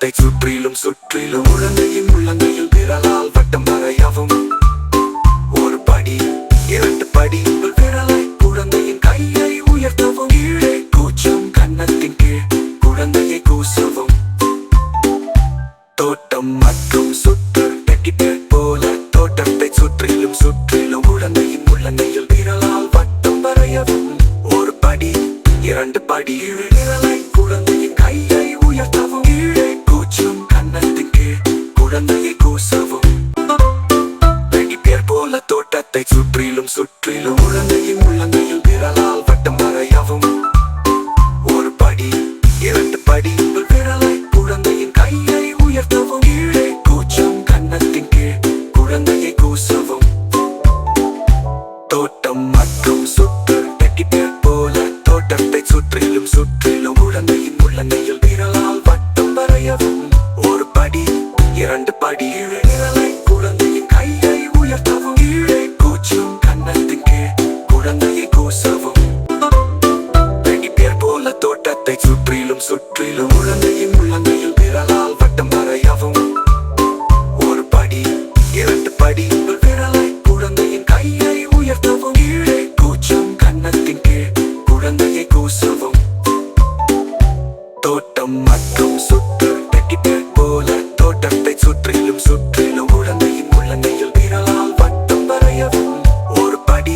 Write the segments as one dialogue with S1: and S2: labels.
S1: தோட்டத்தை சுற்றிலும் சுற்றிலும் குழந்தையின் உள்ளங்கையில் விரலால் வட்டம் வரையவும். ஒரு படி, இரண்டு படி, விரலை குழந்தையின் கையை உயர்த்தவும். கீழே கூச்சம் கன்னத்தின் கீழ் குழந்தையை கூசவும். தோட்டம் மற்றும் சுற்று டெக்கிபேர் போல தோட்டத்தை சுற்றிலும் சுற்றிலும் குழந்தையின் உள்ளங்கையில் விரலால் வட்டம் வரையவும். ஒரு படி, இரண்டு படி, விரலை குழந்தையின் கையை உயர்த்தவும். கீழே கூச்சம் கன்னத்தின் கீழ் குழந்தையை கூசவும். டெக்கிபேர் போல தோட்டத்தை சுற்றிலும் சுற்றிலும் குழந்தையின் உள்ளங்கையில் விரலால் வட்டம் வரையவும். ஒரு படி, இரண்டு படி, விரலை குழந்தையின் கையை உயர்த்தவும். கீழே கூச்சம் கன்னத்தின் கீழ் குழந்தையை கூசவும். தோட்டம் மற்றும் சுற்று டெக்கிபேர் போல தோட்டத்தை சுற்றிலும் சுற்றிலும் குழந்தையின் உள்ளங்கையில் விரலால் வட்டம் வரையவும். ஒரு படி, இரண்டு படி, விரலை குழந்தையின் கையை உயர்த்தவும். கீழே கூச்சம் கன்னத்தின் கீழ் குழந்தையை கூசவும். டெக்கிபேர் போல தோட்டத்தை சுற்றிலும் சுற்றிலும் குழந்தையின் உள்ளங்கையில் விரலால் வட்டம் வரையவும். ஒரு படி, இரண்டு படி, விரலை குழந்தையின் கையை உயர்த்தவும். கீழே கூச்சம் கன்னத்தின் கீழ் குழந்தையை கூசவும். தோட்டம் மற்றும் சுற்று டெக்கிபேர் போல தோட்டத்தை சுற்றிலும் சுற்றிலும் குழந்தையின் உள்ளங்கையில் விரலால் வட்டம் வரையவும். ஒரு படி,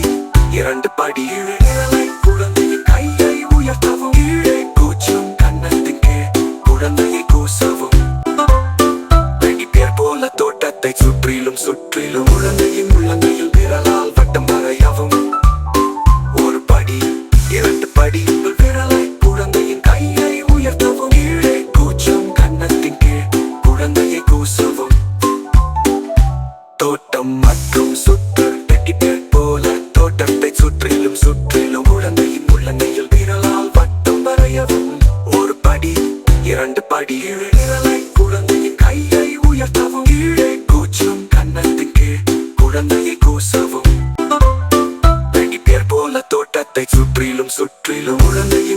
S1: இரண்டு படி, விரலை குழந்தையின் கையை உயர்த்தவும். கீழே கூச்சம் கன்னத்தின் கீழ் குழந்தையை கூசவும். டெக்கிபேர் போல தோட்டத்தை சுற்றிலும் சுற்றிலும் குழந்தையின் உள்ளங்கையில் விரலால் வட்டம் வரையவும். ஒரு படி, இரண்டு படி, விரலை குழந்தையின் கையை உயர்த்தவும். கீழே கூச்சம் கன்னத்தின் கீழ் குழந்தையை கூசவும். தோட்டம் மற்றும் சுற்று டெக்கிபேர் போல தோட்டத்தை சுற்றிலும் சுற்றிலும் குழந்தையின் உள்ளங்கையில் விரலால் வட்டம் வரையவும். ஒரு படி, இரண்டு படி, விரலை குழந்தையின் கையை உயர்த்தவும். கீழே கூச்சம் கன்னத்தின் கீழ் குழந்தையை கூசவும். டெக்கிபேர் போல தோட்டத்தை சுற்றிலும் சுற்றிலும் குழந்தையின்